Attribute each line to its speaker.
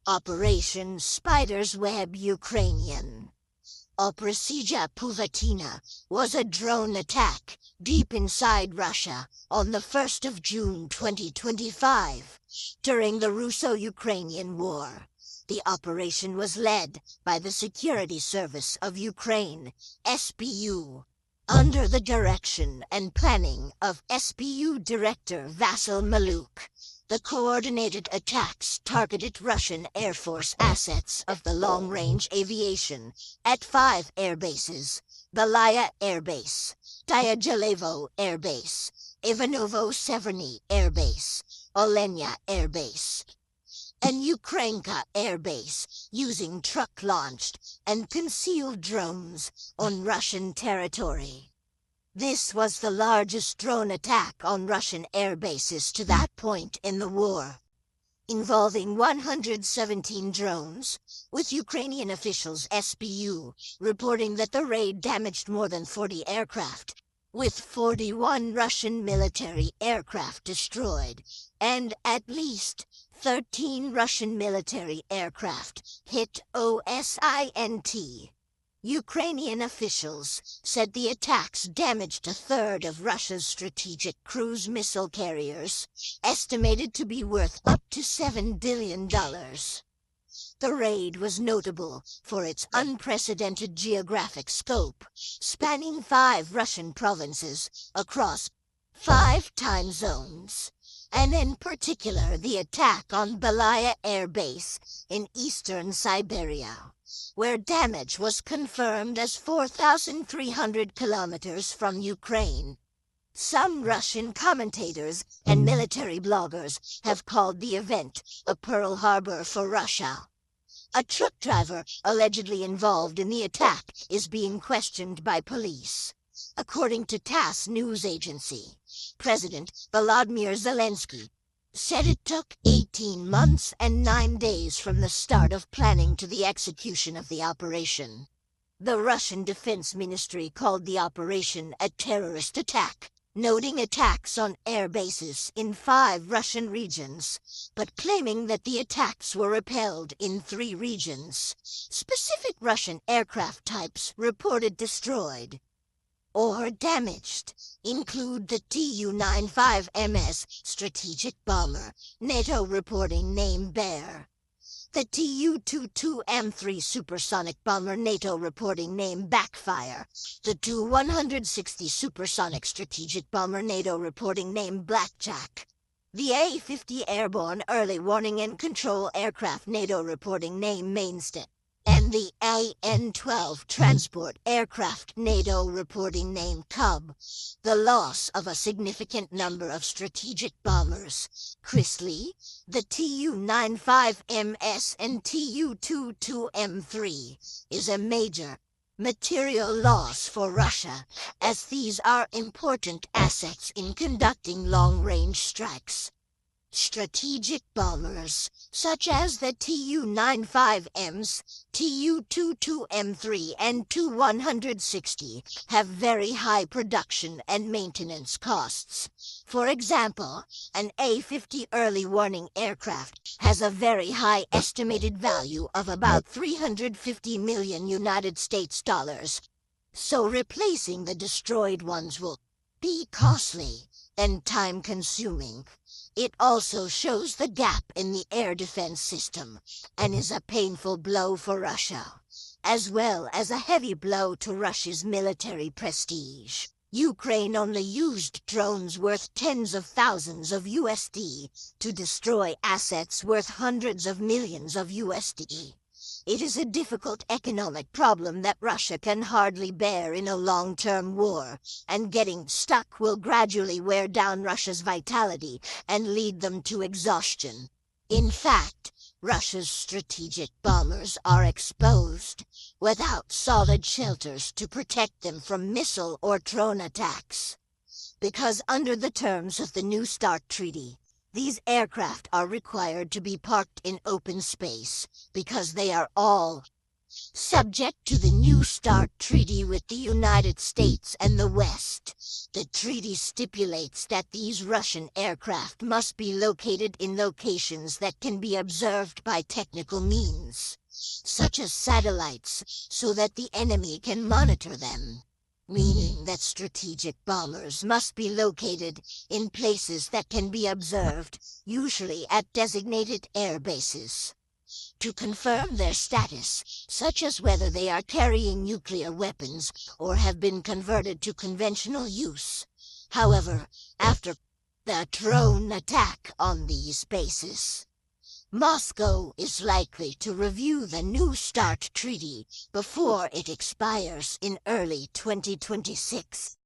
Speaker 1: Operation Spider's Web Ukrainian. Oprasija Puvatina was a drone attack deep inside Russia on the 1st of June 2025 during the Russo-Ukrainian War. The operation was led by the Security Service of Ukraine, SBU, under the direction and planning of SBU Director Vasyl Maluk. The coordinated attacks targeted Russian Air Force assets of the long-range aviation at 5 air bases: Belaya Air Base, Dyagilevo Air Base, Ivanovo-Severny Air Base, Olenya Air Base, and Ukrainka Air Base, using truck-launched and concealed drones on Russian territory. This was the largest drone attack on Russian air bases to that point in the war, involving 117 drones, with Ukrainian officials SBU reporting that the raid damaged more than 40 aircraft, with 41 Russian military aircraft destroyed, and at least 13 Russian military aircraft hit OSINT. Ukrainian officials said the attacks damaged a third of Russia's strategic cruise missile carriers, estimated to be worth up to $7 billion. The raid was notable for its unprecedented geographic scope, spanning 5 Russian provinces across 5 time zones, and in particular the attack on Belaya Air Base in eastern Siberia, where damage was confirmed as 4,300 kilometers from Ukraine. Some Russian commentators and military bloggers have called the event a Pearl Harbor for Russia. A truck driver allegedly involved in the attack is being questioned by police. According to TASS news agency, President Volodymyr Zelensky said it took 18 months and 9 days from the start of planning to the execution of the operation. The Russian Defense Ministry called the operation a terrorist attack, noting attacks on air bases in 5 Russian regions, but claiming that the attacks were repelled in 3 regions. Specific Russian aircraft types reported destroyed or damaged include the Tu-95MS strategic bomber, NATO reporting name Bear; the Tu-22M3 supersonic bomber, NATO reporting name Backfire; the Tu-160 supersonic strategic bomber, NATO reporting name Blackjack; the A-50 airborne early warning and control aircraft, NATO reporting name Mainstay; and the AN-12 transport aircraft, NATO reporting name Cub. The loss of a significant number of strategic bombers, Chrisley, the Tu-95MS and Tu-22M3, is a major material loss for Russia, as these are important assets in conducting long-range strikes. Strategic bombers, such as the Tu-95Ms, Tu-22M3 and Tu-160, have very high production and maintenance costs. For example, an A-50 early warning aircraft has a very high estimated value of about $350 million United States dollars, so replacing the destroyed ones will be costly and time-consuming. It also shows the gap in the air defense system and is a painful blow for Russia, as well as a heavy blow to Russia's military prestige. Ukraine only used drones worth tens of thousands of USD to destroy assets worth hundreds of millions of USD. It is a difficult economic problem that Russia can hardly bear in a long-term war, and getting stuck will gradually wear down Russia's vitality and lead them to exhaustion. In fact, Russia's strategic bombers are exposed, without solid shelters to protect them from missile or drone attacks. Because under the terms of the New START Treaty, these aircraft are required to be parked in open space, because they are all Subject to the New START Treaty with the United States and the West, the treaty stipulates that these Russian aircraft must be located in locations that can be observed by technical means, such as satellites, so that the enemy can monitor them. Meaning that strategic bombers must be located in places that can be observed, usually at designated air bases. To confirm their status, such as whether they are carrying nuclear weapons or have been converted to conventional use. However, after the drone attack on these bases, Moscow is likely to review the New START Treaty before it expires in early 2026.